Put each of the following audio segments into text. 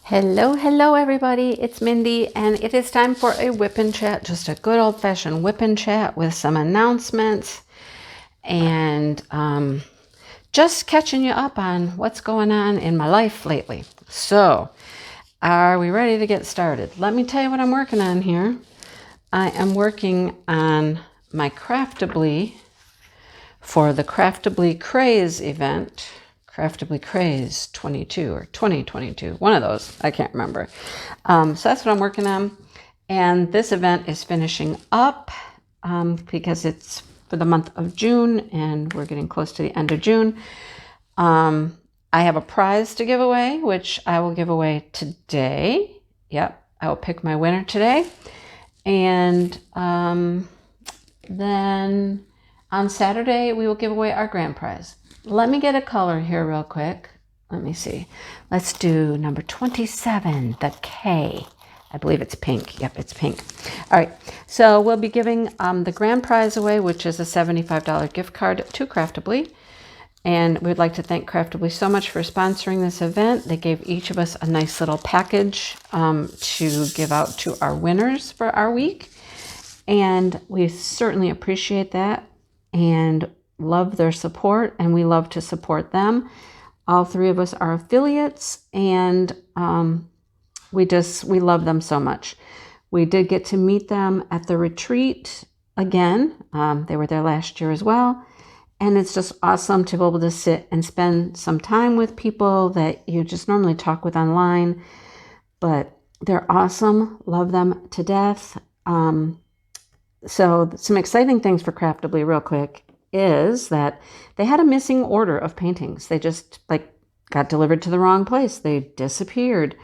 Hello, hello everybody, it's Mindy and it is time for a whip and chat, just a good old-fashioned whip and chat with some announcements and just catching you up on what's going on in my life lately. So, are we ready to get started? Let me tell you what I'm working on here. I am working on my Craftably for the Craftably Craze event. Craftably Craze 22 or 2022, one of those, I can't remember. So that's what I'm working on. And this event is finishing up because it's for the month of June and we're getting close to the end of June. I have a prize to give away, which I will give away today. Yep, I will pick my winner today. And then on Saturday, we will give away our grand prize. Let me get a color here real quick. Let me see. Let's do number 27, the K. I believe it's pink. Yep, it's pink. All right, so we'll be giving the grand prize away, which is a $75 gift card to Craftably. And we'd like to thank Craftably so much for sponsoring this event. They gave each of us a nice little package to give out to our winners for our week. And we certainly appreciate that and love their support, and we love to support them. All three of us are affiliates, and we love them so much. We did get to meet them at the retreat again. They were there last year as well, and it's just awesome to be able to sit and spend some time with people that you just normally talk with online, but they're awesome. Love them to death. So some exciting things for Craftably real quick is that they had a missing order of paintings. They just got delivered to the wrong place. They disappeared.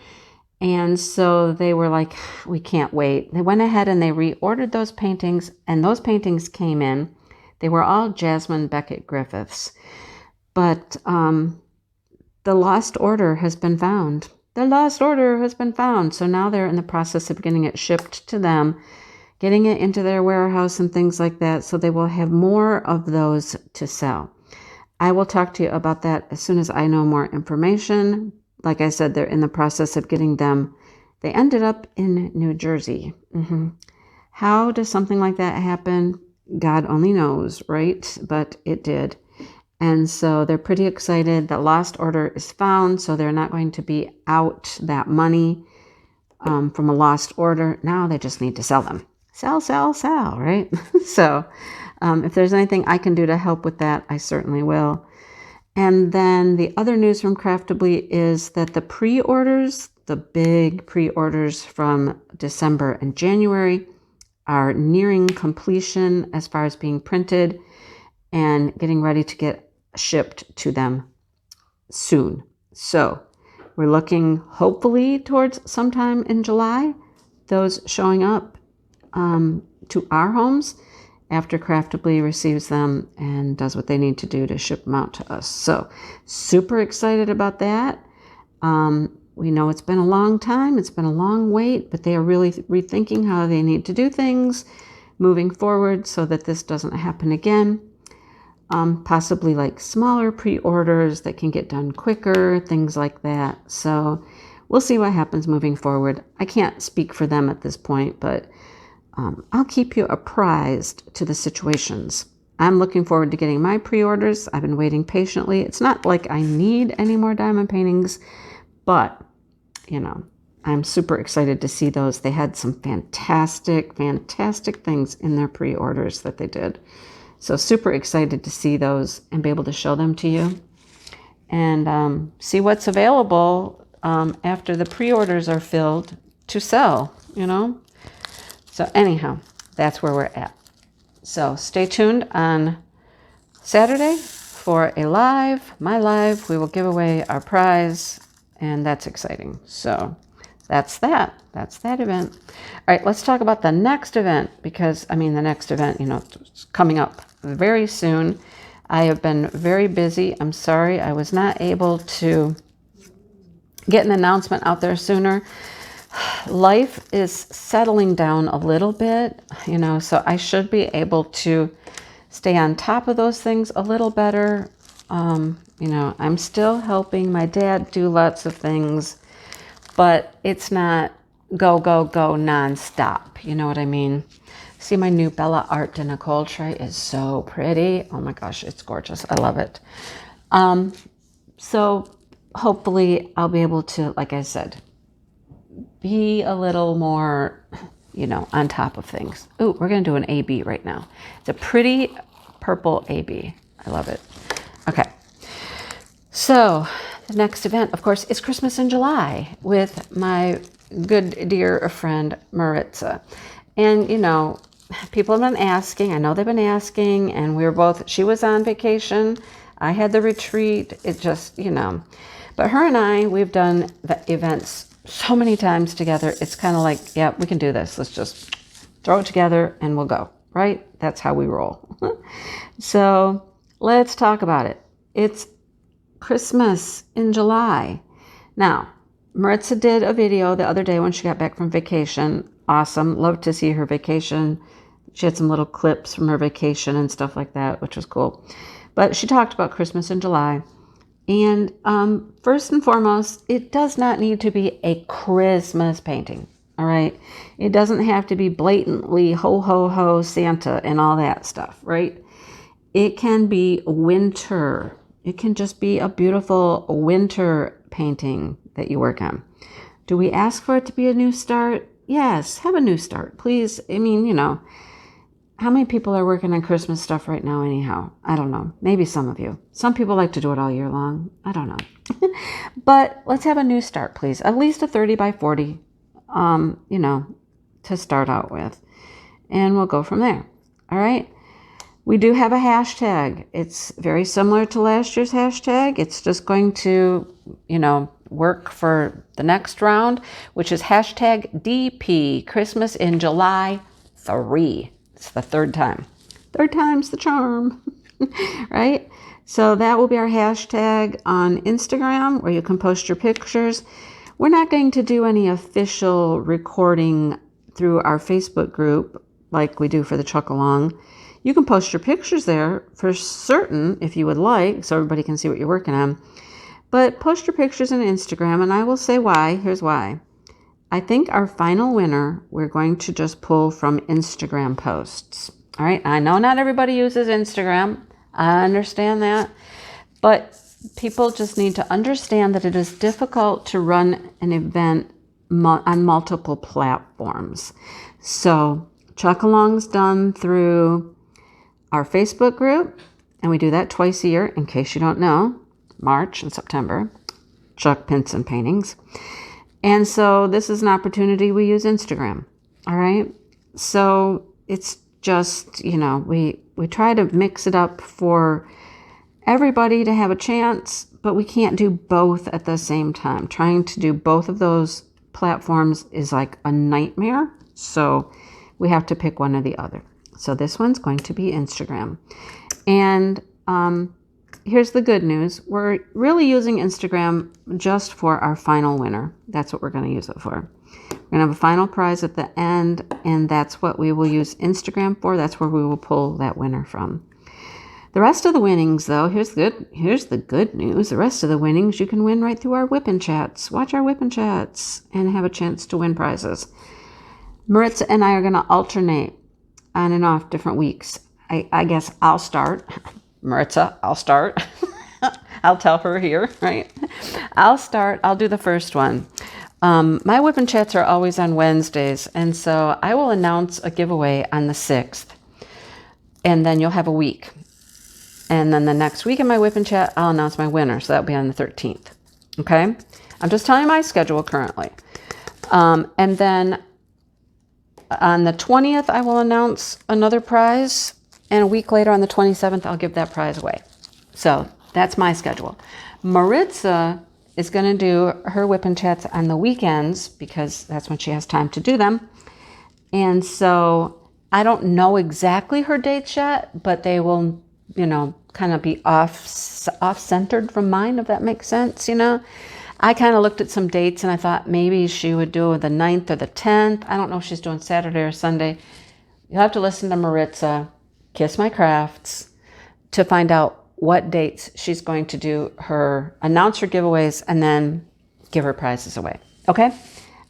And so they were like, we can't wait. They went ahead and they reordered those paintings, and those paintings came in. They were all Jasmine Beckett Griffiths. But the lost order has been found. The lost order has been found. So now they're in the process of getting it shipped to them, getting it into their warehouse and things like that, so they will have more of those to sell. I will talk to you about that as soon as I know more information. Like I said, they're in the process of getting them. They ended up in New Jersey. How does something like that happen? God only knows, right? But it did. And so they're pretty excited. The lost order is found, so they're not going to be out that money from a lost order. Now they just need to sell them. Sell, right? So if there's anything I can do to help with that, I certainly will. And then the other news from Craftably is that the pre-orders, the big pre-orders from December and January, are nearing completion as far as being printed and getting ready to get shipped to them soon. So we're looking hopefully towards sometime in July, those showing up to our homes after Craftably receives them and does what they need to do to ship them out to us. So super excited about that. We know it's been a long time. It's been a long wait, but they are really rethinking how they need to do things moving forward so that this doesn't happen again. Possibly like smaller pre-orders that can get done quicker, things like that. So we'll see what happens moving forward. I can't speak for them at this point, but I'll keep you apprised to the situations. I'm looking forward to getting my pre-orders. I've been waiting patiently. It's not like I need any more diamond paintings, but, I'm super excited to see those. They had some fantastic things in their pre-orders that they did. So super excited to see those and be able to show them to you and see what's available after the pre-orders are filled to sell, So anyhow, that's where we're at. So stay tuned on Saturday for my live. We will give away our prize, and that's exciting. So that's that. That's that event. All right, let's talk about the next event because, the next event, it's coming up very soon. I have been very busy. I'm sorry I was not able to get an announcement out there sooner. Life is settling down a little bit, so I should be able to stay on top of those things a little better. I'm still helping my dad do lots of things, but it's not go, go, go nonstop. You know what I mean? See, my new Bella Art de Nicole tray is so pretty. Oh my gosh, it's gorgeous. I love it. So hopefully I'll be able to, like I said, be a little more, on top of things. Ooh, we're going to do an AB right now. It's a pretty purple AB. I love it. Okay. So the next event, of course, is Christmas in July with my good dear friend Maritza. And, people have been asking. I know they've been asking. And she was on vacation. I had the retreat. It just, But her and I, we've done the events so many times together. It's kind of like, yeah, we can do this. Let's just throw it together and we'll go, right? That's how we roll. So let's talk about it. It's Christmas in July. Now, Maritza did a video the other day when she got back from vacation. Awesome. Loved to see her vacation. She had some little clips from her vacation and stuff like that, which was cool. But she talked about Christmas in July. And first and foremost, it does not need to be a Christmas painting, all right? It doesn't have to be blatantly ho, ho, ho, Santa and all that stuff, right? It can be winter. It can just be a beautiful winter painting that you work on. Do we ask for it to be a new start? Yes, have a new start, please. I mean, how many people are working on Christmas stuff right now anyhow? I don't know. Maybe some of you. Some people like to do it all year long. I don't know. But let's have a new start, please. At least a 30 by 40, to start out with. And we'll go from there. All right? We do have a hashtag. It's very similar to last year's hashtag. It's just going to, work for the next round, which is hashtag DP, Christmas in July 3. It's the third time. Third time's the charm, right? So that will be our hashtag on Instagram where you can post your pictures. We're not going to do any official recording through our Facebook group like we do for the Chuck Along. You can post your pictures there for certain if you would like, so everybody can see what you're working on. But post your pictures on Instagram, and I will say why. Here's why. I think our final winner, we're going to just pull from Instagram posts. All right. I know not everybody uses Instagram. I understand that. But people just need to understand that it is difficult to run an event on multiple platforms. So Chuck-along's done through our Facebook group, and we do that twice a year, in case you don't know, March and September, Chuck Pints and Paintings. And so this is an opportunity we use Instagram. All right. So it's just, we try to mix it up for everybody to have a chance, but we can't do both at the same time. Trying to do both of those platforms is like a nightmare. So we have to pick one or the other. So this one's going to be Instagram. And here's the good news. We're really using Instagram just for our final winner. That's what we're going to use it for. We're going to have a final prize at the end, and that's what we will use Instagram for. That's where we will pull that winner from. The rest of the winnings, though, here's the good news. The rest of the winnings you can win right through our WIP and chats. Watch our WIP and chats and have a chance to win prizes. Maritza and I are going to alternate on and off different weeks. I guess I'll start. Maritza, I'll start. I'll tell her here, right? I'll start. I'll do the first one. My WIP and chats are always on Wednesdays, and so I will announce a giveaway on the 6th, and then you'll have a week. And then the next week in my WIP and chat, I'll announce my winner, so that'll be on the 13th. Okay? I'm just telling you my schedule currently. And then on the 20th, I will announce another prize. And a week later, on the 27th, I'll give that prize away. So that's my schedule. Maritza is going to do her WIP and chats on the weekends because that's when she has time to do them. And so I don't exactly her dates yet, but they will, kind of be off-centered from mine, if that makes sense, I kind of looked at some dates and I thought maybe she would do the 9th or the 10th. I don't know if she's doing Saturday or Sunday. You'll have to listen to Maritza, Kiss My Krafts, to find out what dates she's going to do announce her giveaways and then give her prizes away. Okay,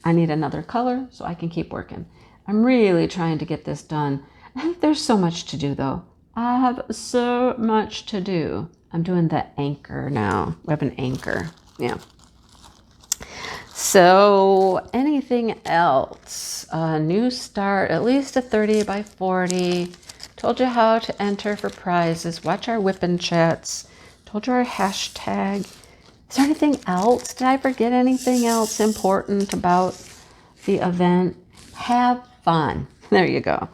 I need another color so I can keep working. I'm really trying to get this done. There's so much to do though. I have so much to do. I'm doing the anchor now. We have an anchor. Yeah. So anything else? A new start, at least a 30 by 40. Told you how to enter for prizes. Watch our WIP and chats. Told you our hashtag. Is there anything else? Did I forget anything else important about the event? Have fun. There you go.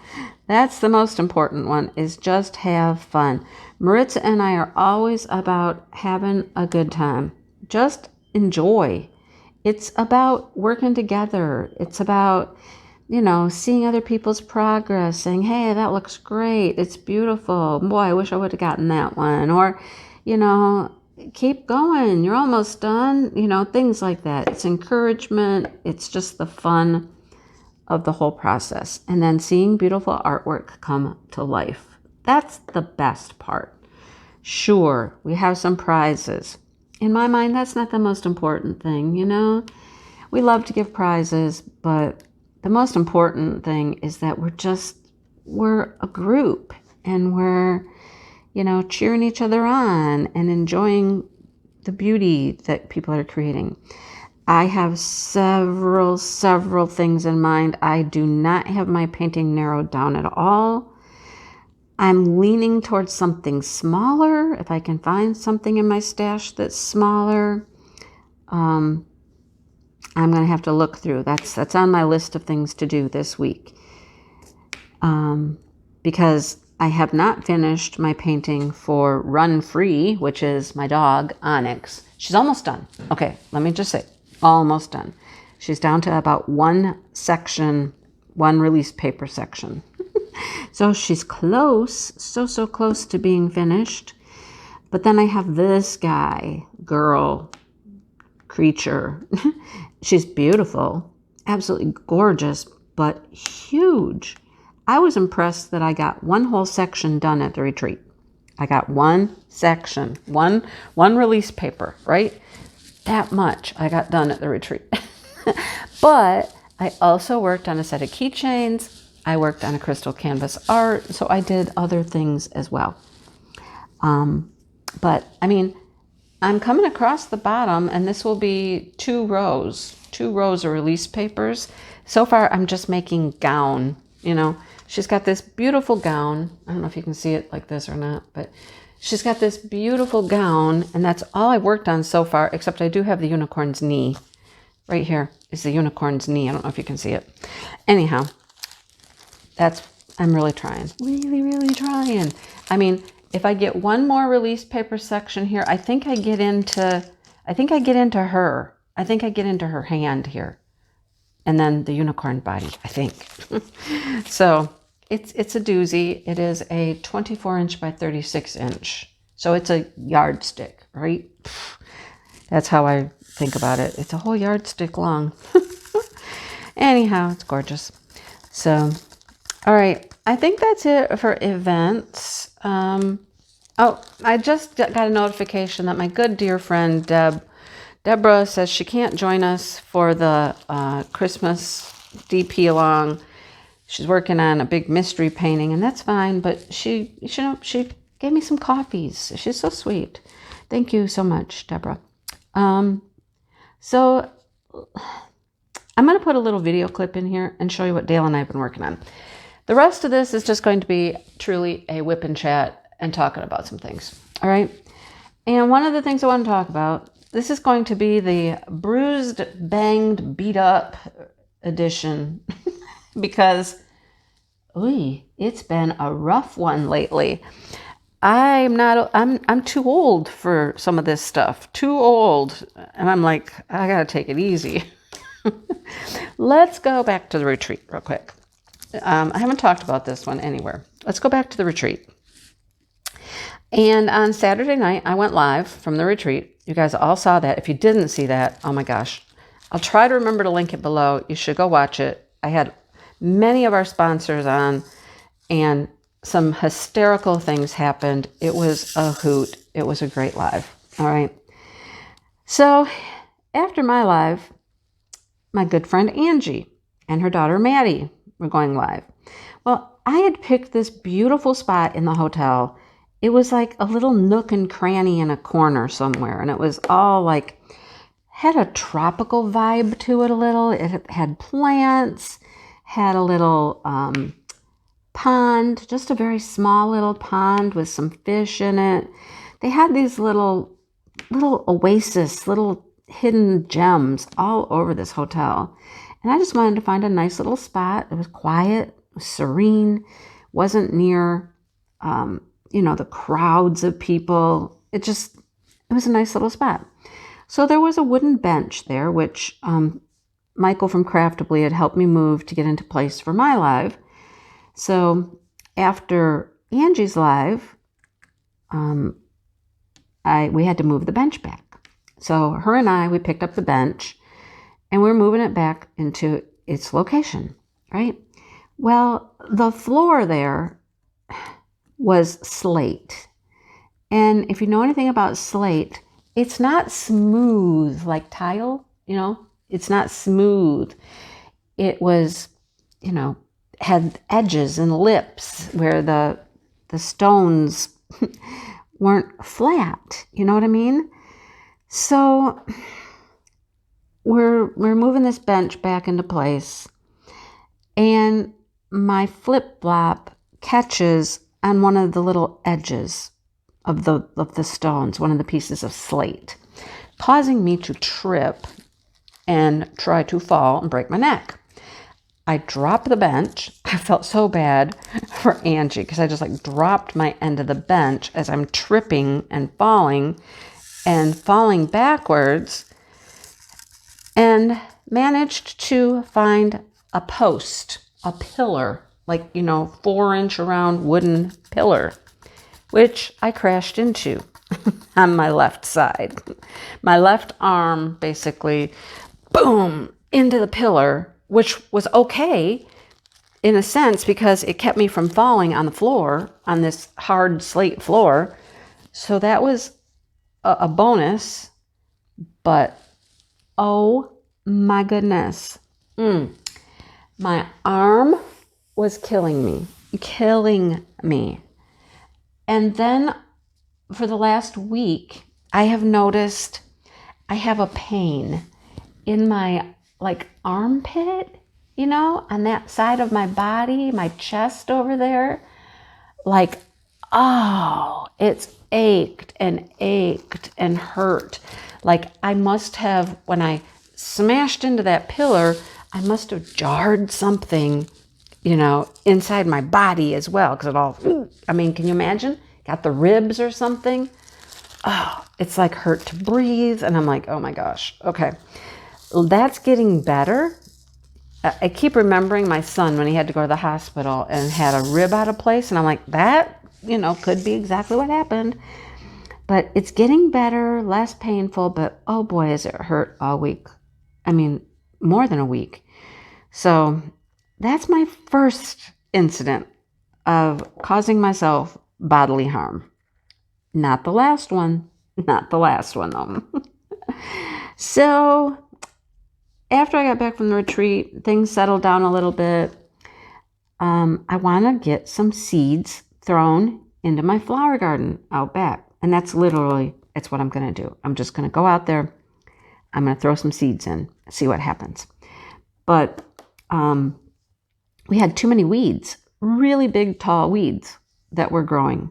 That's the most important one, is just have fun. Maritza and I are always about having a good time. Just enjoy. It's about working together. It's about, seeing other people's progress, saying, hey, that looks great. It's beautiful. Boy, I wish I would have gotten that one. Or, keep going. You're almost done. Things like that. It's encouragement. It's just the fun of the whole process. And then seeing beautiful artwork come to life. That's the best part. Sure, we have some prizes. In my mind, that's not the most important thing, We love to give prizes, but the most important thing is that we're a group, and we're, cheering each other on and enjoying the beauty that people are creating. I have several things in mind. I do not have my painting narrowed down at all. I'm leaning towards something smaller. If I can find something in my stash that's smaller, I'm going to have to look through. That's on my list of things to do this week. Because I have not finished my painting for Run Free, which is my dog, Onyx. She's almost done. Okay, let me just say, almost done. She's down to about one section, one release paper section. So she's close, so close to being finished. But then I have this guy, girl, creature. She's beautiful, absolutely gorgeous, but huge. I was impressed that I got one whole section done at the retreat. I got one section, one release paper, right? That much I got done at the retreat. But I also worked on a set of keychains. I worked on a crystal canvas art, so I did other things as well. But I'm coming across the bottom, and this will be two rows of release papers. So far, I'm just making gown, She's got this beautiful gown. I don't know if you can see it like this or not, but she's got this beautiful gown, and that's all I worked on so far, except I do have the unicorn's knee. Right here is the unicorn's knee. I don't know if you can see it. Anyhow, I'm really trying. Really trying. If I get one more release paper section here, I think I get into her. I think I get into her hand here. And then the unicorn body, I think. So it's a doozy. It is a 24 inch by 36 inch. So it's a yardstick, right? That's how I think about it. It's a whole yardstick long. Anyhow, it's gorgeous. So, all right. I think that's it for events. I just got a notification that my good dear friend Deborah says she can't join us for the Christmas DP along. She's working on a big mystery painting, and that's fine. But she gave me some coffees. She's so sweet. Thank you so much, Deborah. So I'm going to put a little video clip in here and show you what Dale and I have been working on. The rest of this is just going to be truly a whip and chat and talking about some things. All right. And one of the things I want to talk about, this is going to be the bruised, banged, beat up edition because it's been a rough one lately. I'm too old for some of this stuff. Too old. And I'm like, I got to take it easy. Let's go back to the retreat real quick. I haven't talked about this one anywhere. Let's go back to the retreat. And on Saturday night, I went live from the retreat. You guys all saw that. If you didn't see that, oh my gosh. I'll try to remember to link it below. You should go watch it. I had many of our sponsors on, and some hysterical things happened. It was a hoot. It was a great live. All right. So after my live, my good friend Angie and her daughter Maddie were going live. Well, I had picked this beautiful spot in the hotel. It was like a little nook and cranny in a corner somewhere, and it was all like, had a tropical vibe to it a little. It had plants, had a little pond, just a very small little pond with some fish in it. They had these little oasis, little hidden gems all over this hotel. And I just wanted to find a nice little spot. It was quiet, it was serene, wasn't near, the crowds of people. It was a nice little spot. So there was a wooden bench there, which Michael from Craftably had helped me move to get into place for my live. So after Angie's live, we had to move the bench back. So her and I, we picked up the bench and we're moving it back into its location, right? Well, the floor there was slate. And if you know anything about slate, it's not smooth like tile, it's not smooth. It was, had edges and lips where the stones weren't flat. You know what I mean? So we're moving this bench back into place, and my flip-flop catches on one of the little edges of the stones, one of the pieces of slate, causing me to trip and try to fall and break my neck. I dropped the bench. I felt so bad for Angie because I just dropped my end of the bench as I'm tripping and falling backwards, and managed to find a post, a pillar, 4-inch around wooden pillar, which I crashed into on my left side. My left arm basically, boom, into the pillar, which was okay in a sense because it kept me from falling on the floor, on this hard slate floor. So that was a bonus, but oh my goodness. My arm was killing me. And then for the last week, I have noticed I have a pain in my armpit, on that side of my body, my chest over there. It's ached and hurt. I must have, when I smashed into that pillar, I must have jarred something, inside my body as well. Because can you imagine? Got the ribs or something. Oh, it's hurt to breathe. And I'm oh my gosh. Okay. That's getting better. I keep remembering my son when he had to go to the hospital and had a rib out of place. And I'm that, could be exactly what happened. But it's getting better, less painful. But oh boy, is it hurt all week. More than a week. So that's my first incident of causing myself bodily harm. Not the last one. Not the last one, though. So after I got back from the retreat, things settled down a little bit. I want to get some seeds thrown into my flower garden out back. And that's what I'm going to do. I'm just going to go out there. I'm going to throw some seeds in, see what happens. But we had too many weeds, really big, tall weeds that were growing.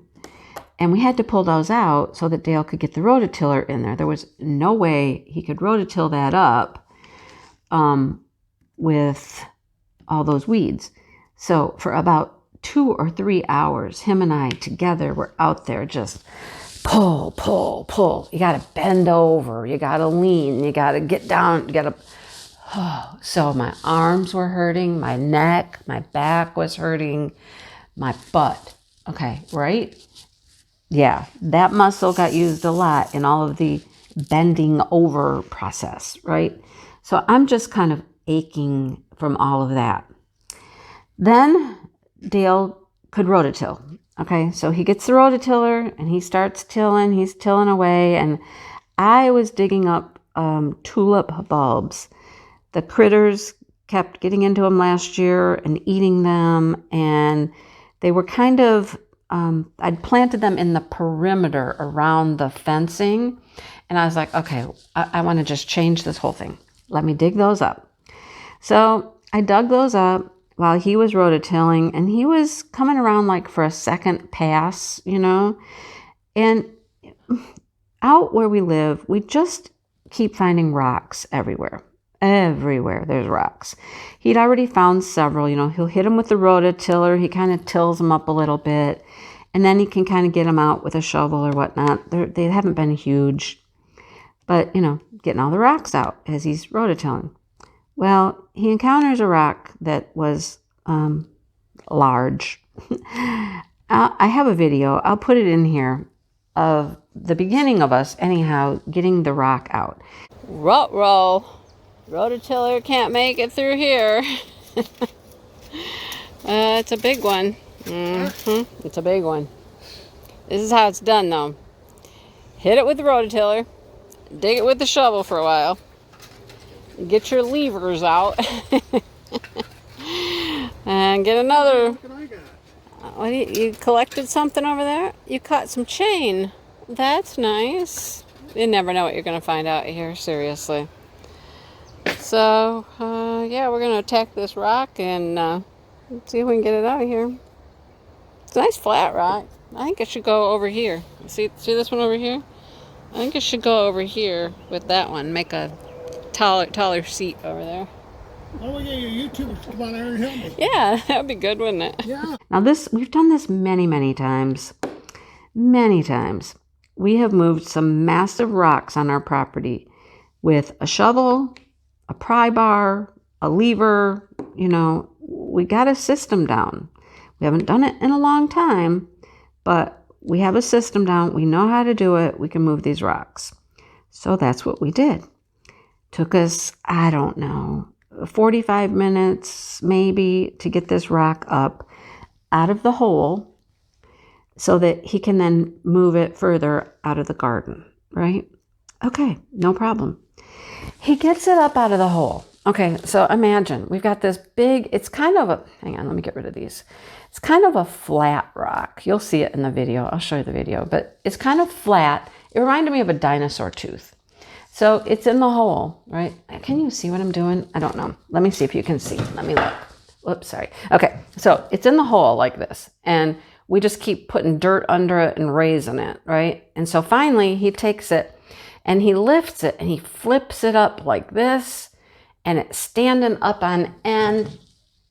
And we had to pull those out so that Dale could get the rototiller in there. There was no way he could rototill that up with all those weeds. So for about 2 or 3 hours, him and I together were out there just pull, pull, pull. You got to bend over. You got to lean. You got to get down. You got to... Oh, so my arms were hurting. My neck, my back was hurting. My butt. Okay, right? Yeah, that muscle got used a lot in all of the bending over process, right? So I'm just kind of aching from all of that. Then Dale could rototill. Okay, so he gets the rototiller and he starts tilling. He's tilling away, and I was digging up tulip bulbs the critters kept getting into them last year and eating them, and they were kind of, I'd planted them in the perimeter around the fencing, and I was like, okay, I want to just change this whole thing. Let me dig those up. So I dug those up while he was rototilling, and he was coming around like for a second pass, you know, and out where we live, we just keep finding rocks everywhere. Everywhere there's rocks. He'd already found several, you know, he'll hit them with the rototiller. He kind of tills them up a little bit, and then he can kind of get them out with a shovel or whatnot. They haven't been huge, but, you know, getting all the rocks out as he's rototilling. Well, he encounters a rock that was large. I have a video. I'll put it in here of the beginning of us, anyhow, getting the rock out. Ruh-roh. Rototiller can't make it through here. It's a big one. It's a big one. This is how it's done, though. Hit it with the rototiller. Dig it with the shovel for a while. Get your levers out. And get another. What you collected something over there? You caught some chain. That's nice. You never know what you're going to find out here, seriously. So, yeah, we're going to attack this rock and see if we can get it out of here. It's a nice flat rock. I think it should go over here. See this one over here? I think it should go over here with that one. Make a taller seat over there. Why don't we get your YouTubers to come on there and help me? Yeah, that would be good, wouldn't it? Yeah. Now we've done this many, many times. Many times. We have moved some massive rocks on our property with a shovel, a pry bar, a lever. You know, we got a system down. We haven't done it in a long time, but we have a system down. We know how to do it. We can move these rocks. So that's what we did. Took us, I don't know, 45 minutes maybe to get this rock up out of the hole so that he can then move it further out of the garden, right? Okay, no problem. He gets it up out of the hole. Okay, so imagine we've got this big, it's kind of a, hang on, let me get rid of these. It's kind of a flat rock. You'll see it in the video. I'll show you the video, but it's kind of flat. It reminded me of a dinosaur tooth. So it's in the hole, right? Can you see what I'm doing? I don't know. Let me see if you can see. Let me look. Whoops, sorry. Okay, so it's in the hole like this, and we just keep putting dirt under it and raising it, right? And so finally he takes it and he lifts it and he flips it up like this, and it's standing up on end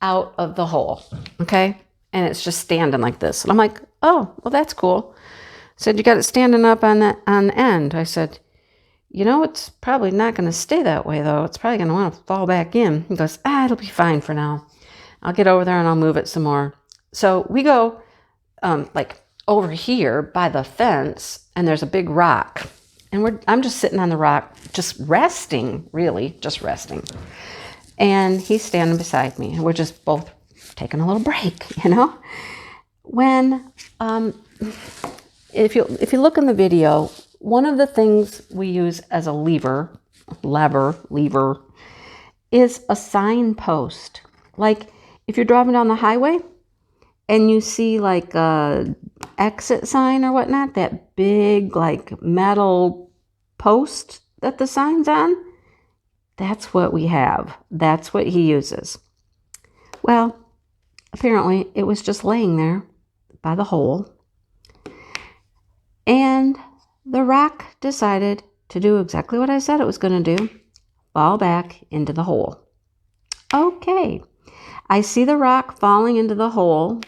out of the hole, okay? And it's just standing like this. And I'm like, oh, well, that's cool. I said, you got it standing up on end. I said, you know, it's probably not going to stay that way, though. It's probably going to want to fall back in. He goes, it'll be fine for now. I'll get over there and I'll move it some more. So we go like over here by the fence, and there's a big rock. And I'm just sitting on the rock, just resting, really, just resting. And he's standing beside me, and we're just both taking a little break, you know? When, if you look in the video, one of the things we use as a lever, is a signpost. Like if you're driving down the highway and you see like a exit sign or whatnot, that big like metal post that the sign's on, that's what we have. That's what he uses. Well, apparently it was just laying there by the hole, and the rock decided to do exactly what I said it was going to do, fall back into the hole. Okay, I see the rock falling into the hole,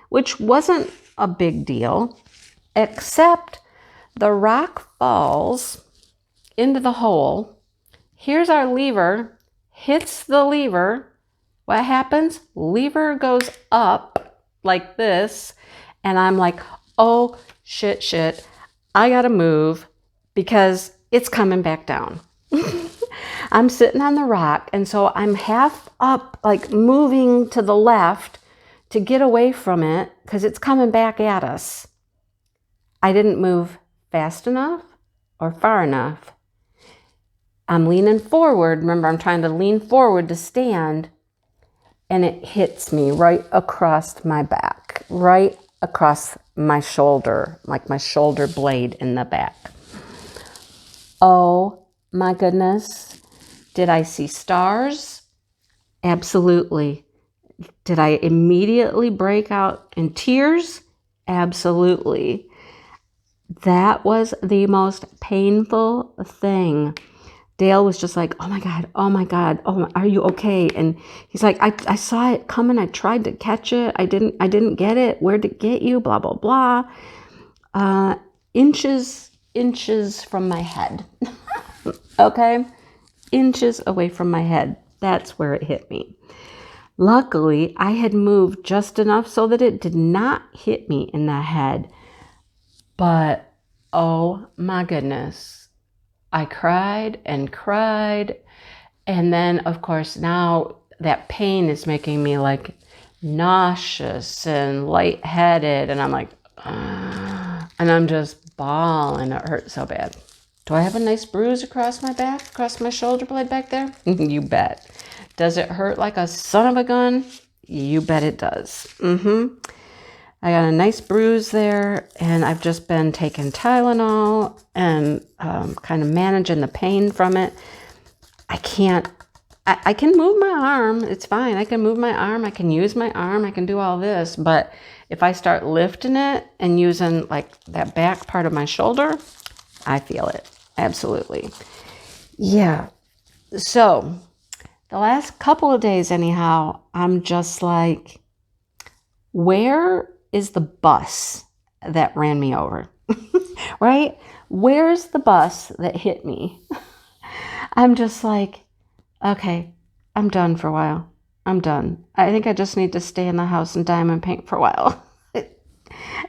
which wasn't a big deal, except the rock falls into the hole. Here's our lever, hits the lever. What happens? Lever goes up like this, and I'm like, oh, shit. I gotta move because it's coming back down. I'm sitting on the rock, and so I'm half up, like moving to the left to get away from it because it's coming back at us. I didn't move fast enough or far enough. I'm leaning forward. Remember, I'm trying to lean forward to stand, and it hits me right across my back, right across my shoulder, like my shoulder blade in the back. Oh my goodness. Did I see stars? Absolutely. Did I immediately break out in tears? Absolutely. That was the most painful thing. Dale was just like, oh my God, are you okay? And he's like, I saw it coming. I tried to catch it. I didn't get it. Where'd it get you? Blah, blah, blah. Inches from my head. Okay? Inches away from my head. That's where it hit me. Luckily, I had moved just enough so that it did not hit me in the head. But, oh my goodness. I cried and cried. And then, of course, now that pain is making me like nauseous and lightheaded. And I'm like, and I'm just bawling. It hurts so bad. Do I have a nice bruise across my back, across my shoulder blade back there? You bet. Does it hurt like a son of a gun? You bet it does. I got a nice bruise there, and I've just been taking Tylenol and kind of managing the pain from it. I can move my arm. It's fine. I can move my arm. I can use my arm. I can do all this. But if I start lifting it and using like that back part of my shoulder, I feel it. Absolutely. Yeah. So the last couple of days anyhow, I'm just like, where is the bus that ran me over? Right? Where's the bus that hit me? I'm just like, okay, I'm done for a while. I'm done. I think I just need to stay in the house and diamond paint for a while.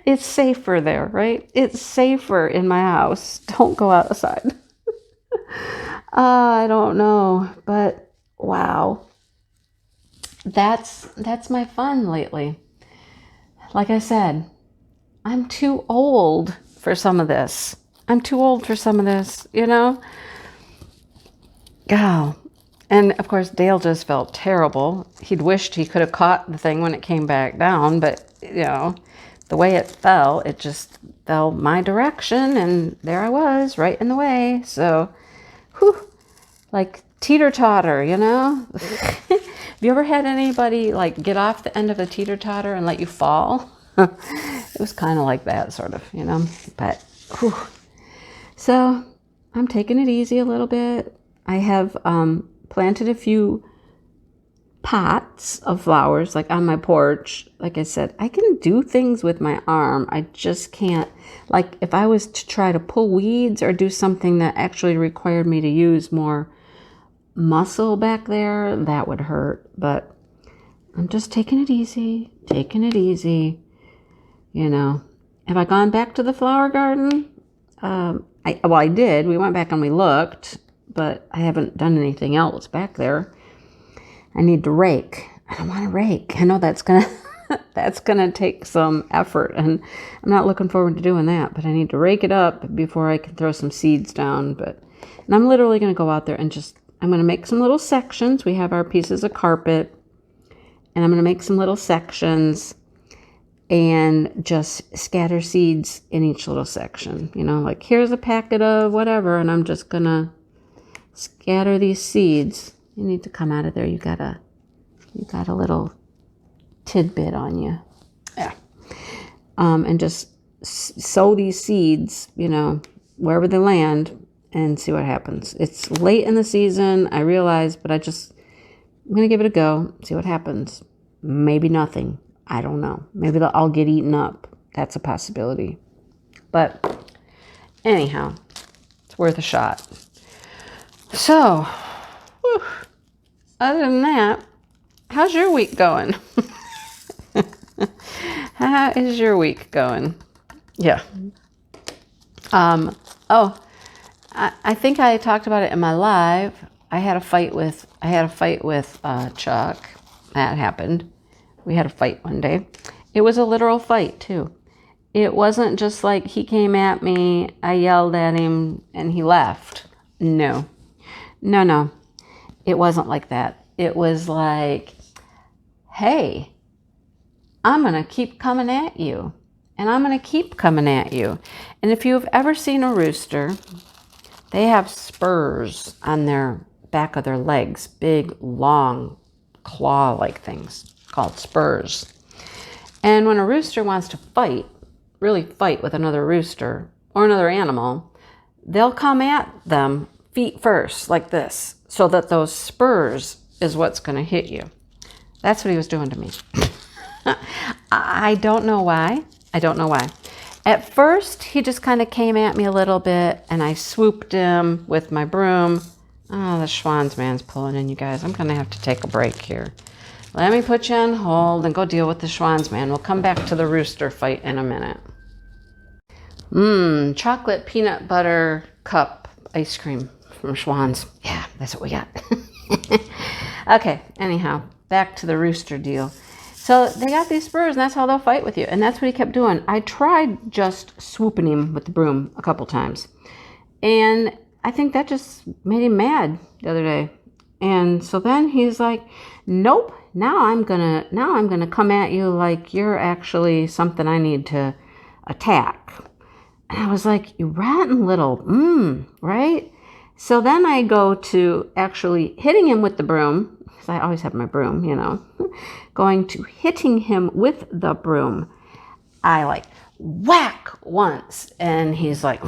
It's safer there, right? It's safer in my house. Don't go outside. I don't know, but wow. That's my fun lately. Like I said, I'm too old for some of this. You know? Oh. And of course, Dale just felt terrible. He'd wished he could have caught the thing when it came back down, but, you know, the way it just fell my direction, and there I was, right in the way. So, like teeter-totter, you know? Have you ever had anybody like get off the end of a teeter-totter and let you fall? It was kind of like that, sort of, you know? But, so I'm taking it easy a little bit. I have planted a few pots of flowers, like on my porch. Like I said, I can do things with my arm. I just can't, like if I was to try to pull weeds or do something that actually required me to use more muscle back there, that would hurt. But I'm just taking it easy, you know. Have I gone back to the flower garden? I did. We went back and we looked, but I haven't done anything else back there. I need to rake. I don't want to rake. I know that's gonna take some effort, and I'm not looking forward to doing that, but I need to rake it up before I can throw some seeds down. And I'm literally gonna go out there and I'm gonna make some little sections. We have our pieces of carpet, and I'm gonna make some little sections and just scatter seeds in each little section. You know, like here's a packet of whatever, and I'm just gonna scatter these seeds. You need to come out of there. You got a little tidbit on you. Yeah. And just sow these seeds, you know, wherever they land, and see what happens. It's late in the season, I realize, but I'm going to give it a go, see what happens. Maybe nothing. I don't know. Maybe they'll all get eaten up. That's a possibility. But anyhow, it's worth a shot. So, other than that, how's your week going? How is your week going? Yeah. I think I talked about it in my live. I had a fight with Chuck. That happened. We had a fight one day. It was a literal fight too. It wasn't just like he came at me, I yelled at him, and he left. No. No. It wasn't like that. It was like, hey, I'm going to keep coming at you. And I'm going to keep coming at you. And if you've ever seen a rooster, they have spurs on their back of their legs. Big, long, claw-like things called spurs. And when a rooster wants to fight, really fight with another rooster or another animal, they'll come at them feet first, like this, so that those spurs is what's going to hit you. That's what he was doing to me. I don't know why. At first, he just kind of came at me a little bit, and I swooped him with my broom. Oh, the Schwanz man's pulling in, you guys. I'm going to have to take a break here. Let me put you on hold and go deal with the Schwanz man. We'll come back to the rooster fight in a minute. Chocolate peanut butter cup ice cream from Schwanz. Yeah, that's what we got. Okay, anyhow, back to the rooster deal. So they got these spurs, and that's how they'll fight with you. And that's what he kept doing. I tried just swooping him with the broom a couple times. And I think that just made him mad the other day. And so then he's like, nope, now I'm gonna come at you like you're actually something I need to attack. And I was like, you rotten little, right? So then I go to actually hitting him with the broom, because I always have my broom, going to hitting him with the broom. I like whack once, and he's like,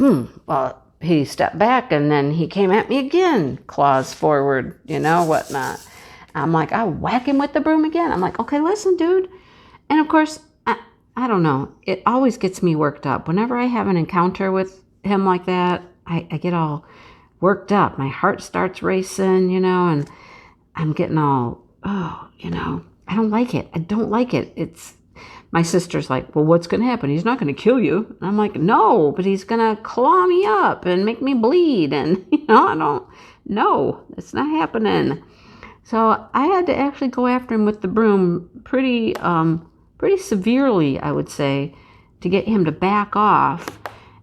well, he stepped back, and then he came at me again, claws forward, whatnot. I'm like, I whack him with the broom again. I'm like, okay, listen, dude. And of course, I don't know. It always gets me worked up. Whenever I have an encounter with him like that, I get all worked up. My heart starts racing, and I'm getting all, I don't like it. I don't like it. It's, my sister's like, well, what's going to happen? He's not going to kill you. And I'm like, no, but he's going to claw me up and make me bleed. And, I don't, no, it's not happening. So I had to actually go after him with the broom pretty severely, I would say, to get him to back off.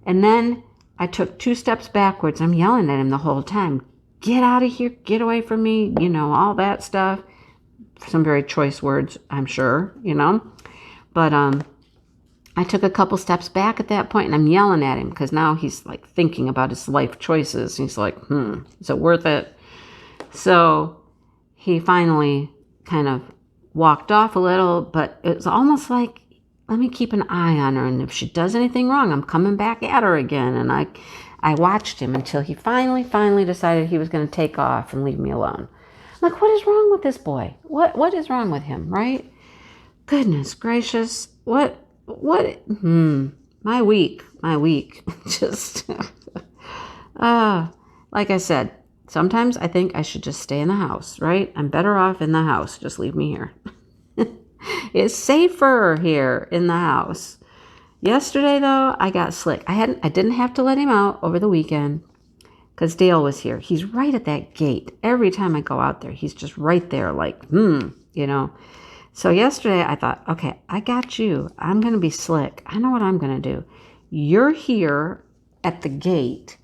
And then I took 2 steps backwards. I'm yelling at him the whole time. Get out of here. Get away from me. All that stuff. Some very choice words, I'm sure, But I took a couple steps back at that point, and I'm yelling at him because now he's like thinking about his life choices. He's like, is it worth it? So he finally kind of walked off a little, but it was almost like, let me keep an eye on her, and if she does anything wrong, I'm coming back at her again. And I watched him until he finally decided he was going to take off and leave me alone. I'm like, what is wrong with this boy? What is wrong with him, right? Goodness gracious. What, my week, just, like I said, sometimes I think I should just stay in the house, right? I'm better off in the house. Just leave me here. It's safer here in the house. Yesterday, though, I got slick. I didn't have to let him out over the weekend because Dale was here. He's right at that gate. Every time I go out there, he's just right there like, So yesterday, I thought, okay, I got you. I'm going to be slick. I know what I'm going to do. You're here at the gate.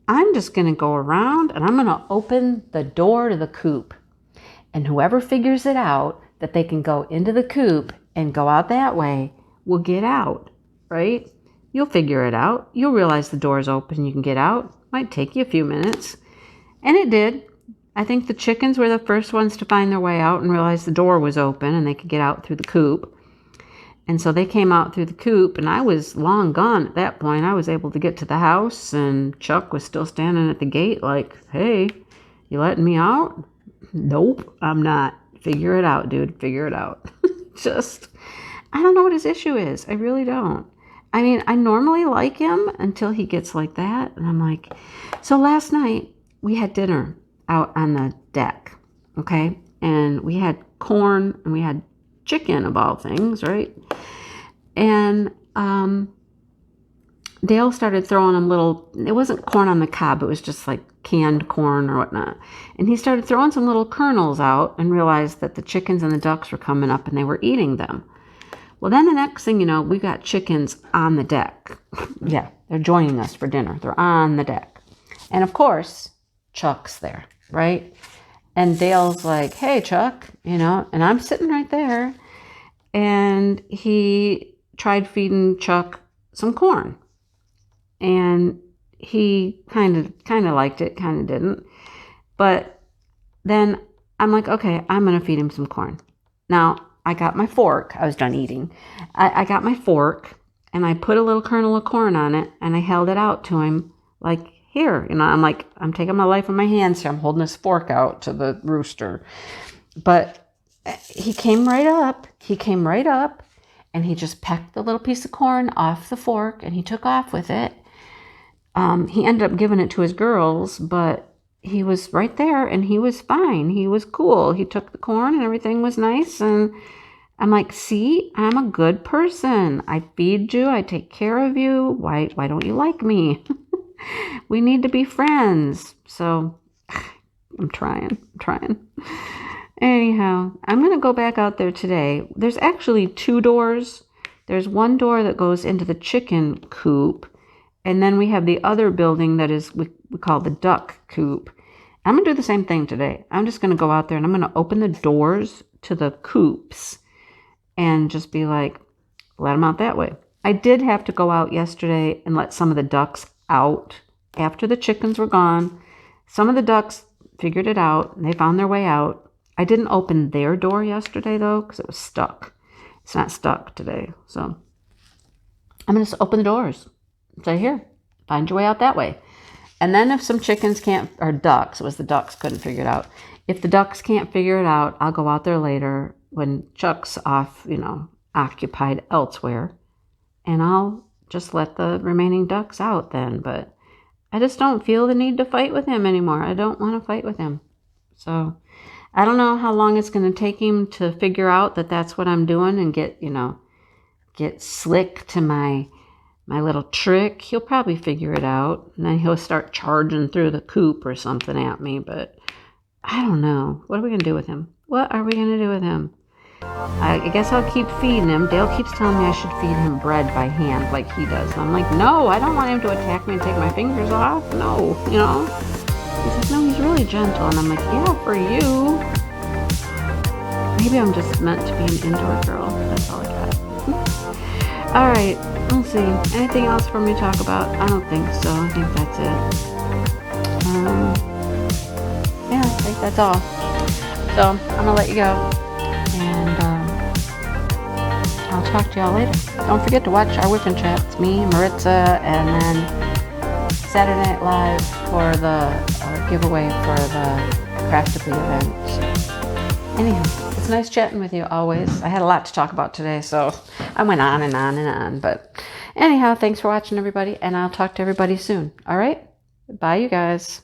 I'm just going to go around, and I'm going to open the door to the coop. And whoever figures it out, that they can go into the coop and go out that way, will get out, right? You'll figure it out. You'll realize the door's open. You can get out. Might take you a few minutes. And it did. I think the chickens were the first ones to find their way out and realize the door was open and they could get out through the coop. And so they came out through the coop, and I was long gone at that point. I was able to get to the house, and Chuck was still standing at the gate like, hey, you letting me out? Nope, I'm not. Figure it out, dude. Figure it out. Just, I don't know what his issue is. I really don't. I mean, I normally like him until he gets like that. And I'm like, so last night we had dinner out on the deck, okay? And we had corn and we had chicken of all things, right? And Dale started throwing him it wasn't corn on the cob, it was just like canned corn or whatnot. And he started throwing some little kernels out and realized that the chickens and the ducks were coming up and they were eating them. Well, then the next thing you know, we got chickens on the deck. Yeah, they're joining us for dinner. They're on the deck. And of course, Chuck's there, right? And Dale's like, hey, Chuck, you know, and I'm sitting right there. And he tried feeding Chuck some corn. And he kind of liked it, kind of didn't. But then I'm like, okay, I'm going to feed him some corn. Now, I got my fork. I was done eating. I got my fork, and I put a little kernel of corn on it, and I held it out to him like, here. You know, I'm like, I'm taking my life in my hands here. I'm holding this fork out to the rooster. But he came right up. And he just pecked the little piece of corn off the fork, and he took off with it. He ended up giving it to his girls, but he was right there, and he was fine. He was cool. He took the corn, and everything was nice. And I'm like, see, I'm a good person. I feed you. I take care of you. Why don't you like me? We need to be friends. So I'm trying. Anyhow, I'm going to go back out there today. There's actually 2 doors. There's one door that goes into the chicken coop. And then we have the other building that is, we call the duck coop. I'm going to do the same thing today. I'm just going to go out there and I'm going to open the doors to the coops and just be like, let them out that way. I did have to go out yesterday and let some of the ducks out after the chickens were gone. Some of the ducks figured it out and they found their way out. I didn't open their door yesterday though because it was stuck. It's not stuck today. So I'm going to open the doors. Say, here, find your way out that way. And then if some chickens can't, or ducks, it was the ducks couldn't figure it out. If the ducks can't figure it out, I'll go out there later when Chuck's off, you know, occupied elsewhere. And I'll just let the remaining ducks out then. But I just don't feel the need to fight with him anymore. I don't want to fight with him. So I don't know how long it's going to take him to figure out that that's what I'm doing and get slick to my little trick. He'll probably figure it out. And then he'll start charging through the coop or something at me. But I don't know. What are we going to do with him? I guess I'll keep feeding him. Dale keeps telling me I should feed him bread by hand like he does. And I'm like, no, I don't want him to attack me and take my fingers off. No, you know. He says, no, he's really gentle. And I'm like, yeah, for you. Maybe I'm just meant to be an indoor girl. That's all I got. All right. Let's see. Anything else for me to talk about? I don't think so. I think that's it. Yeah, I think that's all. So I'm gonna let you go, and I'll talk to y'all later. Don't forget to watch our WIP and Chat. It's me, Maritza, and then Saturday Night Live for the giveaway for the Crafty event. So, anyhow, it's nice chatting with you always. I had a lot to talk about today, so I went on and on and on. But anyhow, thanks for watching, everybody, and I'll talk to everybody soon. All right? Bye, you guys.